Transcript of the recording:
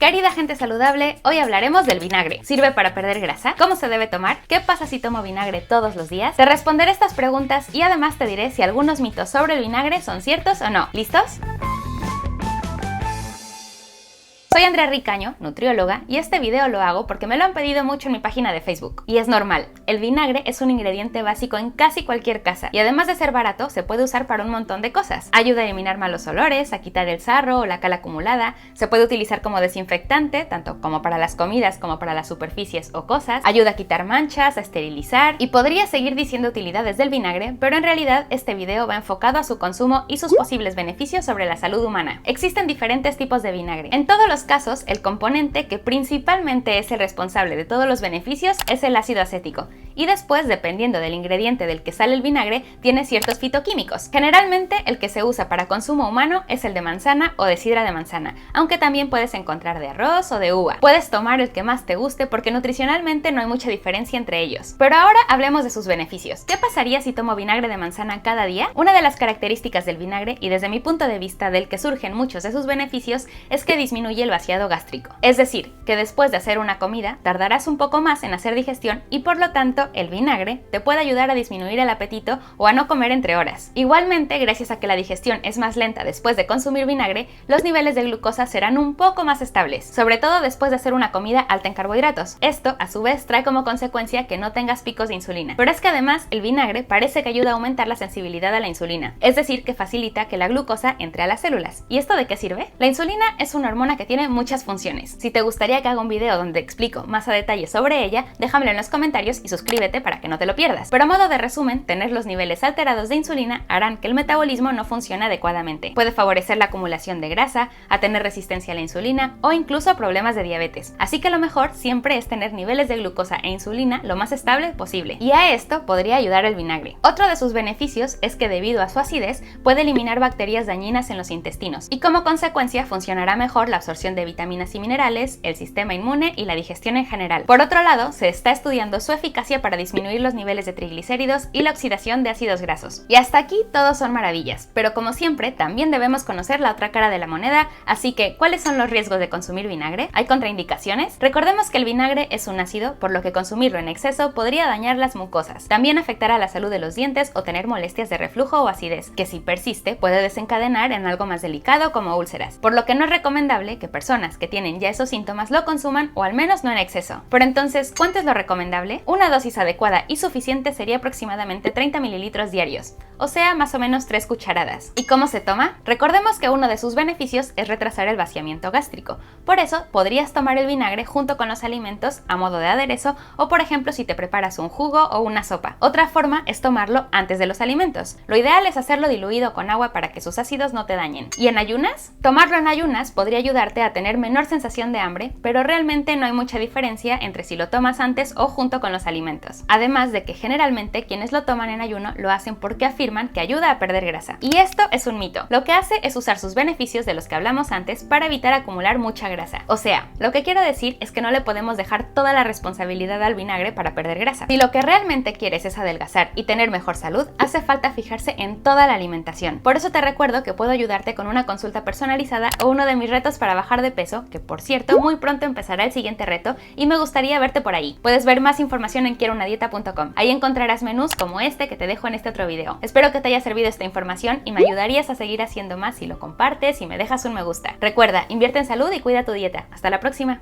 Querida gente saludable, hoy hablaremos del vinagre. ¿Sirve para perder grasa? ¿Cómo se debe tomar? ¿Qué pasa si tomo vinagre todos los días? Te responderé estas preguntas y además te diré si algunos mitos sobre el vinagre son ciertos o no. ¿Listos? Soy Andrea Ricaño, nutrióloga, y este video lo hago porque me lo han pedido mucho en mi página de Facebook. Y es normal, el vinagre es un ingrediente básico en casi cualquier casa, y además de ser barato, se puede usar para un montón de cosas. Ayuda a eliminar malos olores, a quitar el sarro o la cal acumulada, se puede utilizar como desinfectante, tanto como para las comidas como para las superficies o cosas, ayuda a quitar manchas, a esterilizar, y podría seguir diciendo utilidades del vinagre, pero en realidad este video va enfocado a su consumo y sus posibles beneficios sobre la salud humana. Existen diferentes tipos de vinagre. En todos los casos, el componente que principalmente es el responsable de todos los beneficios es el ácido acético, y después, dependiendo del ingrediente del que sale el vinagre, tiene ciertos fitoquímicos. Generalmente, el que se usa para consumo humano es el de manzana o de sidra de manzana, aunque también puedes encontrar de arroz o de uva. Puedes tomar el que más te guste porque nutricionalmente no hay mucha diferencia entre ellos. Pero ahora hablemos de sus beneficios. ¿Qué pasaría si tomo vinagre de manzana cada día? Una de las características del vinagre, y desde mi punto de vista del que surgen muchos de sus beneficios, es que disminuye el vaciado gástrico. Es decir, que después de hacer una comida, tardarás un poco más en hacer digestión y por lo tanto, el vinagre te puede ayudar a disminuir el apetito o a no comer entre horas. Igualmente, gracias a que la digestión es más lenta después de consumir vinagre, los niveles de glucosa serán un poco más estables, sobre todo después de hacer una comida alta en carbohidratos. Esto, a su vez, trae como consecuencia que no tengas picos de insulina. Pero es que además, el vinagre parece que ayuda a aumentar la sensibilidad a la insulina, es decir, que facilita que la glucosa entre a las células. ¿Y esto de qué sirve? La insulina es una hormona que tiene muchas funciones. Si te gustaría que haga un video donde explico más a detalle sobre ella, déjamelo en los comentarios y suscríbete para que no te lo pierdas. Pero a modo de resumen, tener los niveles alterados de insulina harán que el metabolismo no funcione adecuadamente. Puede favorecer la acumulación de grasa, a tener resistencia a la insulina o incluso problemas de diabetes. Así que lo mejor siempre es tener niveles de glucosa e insulina lo más estable posible. Y a esto podría ayudar el vinagre. Otro de sus beneficios es que debido a su acidez puede eliminar bacterias dañinas en los intestinos y como consecuencia funcionará mejor la absorción de vitaminas y minerales, el sistema inmune y la digestión en general. Por otro lado, se está estudiando su eficacia para disminuir los niveles de triglicéridos y la oxidación de ácidos grasos. Y hasta aquí todos son maravillas, pero como siempre también debemos conocer la otra cara de la moneda, así que ¿cuáles son los riesgos de consumir vinagre? ¿Hay contraindicaciones? Recordemos que el vinagre es un ácido, por lo que consumirlo en exceso podría dañar las mucosas. También afectará la salud de los dientes o tener molestias de reflujo o acidez, que si persiste puede desencadenar en algo más delicado como úlceras, por lo que no es recomendable que personas que tienen ya esos síntomas lo consuman o al menos no en exceso. Pero entonces, ¿cuánto es lo recomendable? Una dosis adecuada y suficiente sería aproximadamente 30 mililitros diarios, o sea, más o menos 3 cucharadas. ¿Y cómo se toma? Recordemos que uno de sus beneficios es retrasar el vaciamiento gástrico. Por eso, podrías tomar el vinagre junto con los alimentos a modo de aderezo o, por ejemplo, si te preparas un jugo o una sopa. Otra forma es tomarlo antes de los alimentos. Lo ideal es hacerlo diluido con agua para que sus ácidos no te dañen. ¿Y en ayunas? Tomarlo en ayunas podría ayudarte a tener menor sensación de hambre, pero realmente no hay mucha diferencia entre si lo tomas antes o junto con los alimentos. Además de que generalmente quienes lo toman en ayuno lo hacen porque afirman que ayuda a perder grasa. Y esto es un mito. Lo que hace es usar sus beneficios de los que hablamos antes para evitar acumular mucha grasa. O sea, lo que quiero decir es que no le podemos dejar toda la responsabilidad al vinagre para perder grasa. Si lo que realmente quieres es adelgazar y tener mejor salud, hace falta fijarse en toda la alimentación. Por eso te recuerdo que puedo ayudarte con una consulta personalizada o uno de mis retos para bajar de peso, que por cierto, muy pronto empezará el siguiente reto y me gustaría verte por ahí. Puedes ver más información en quierounadieta.com. Ahí encontrarás menús como este que te dejo en este otro video. Espero que te haya servido esta información y me ayudarías a seguir haciendo más si lo compartes y me dejas un me gusta. Recuerda, invierte en salud y cuida tu dieta. Hasta la próxima.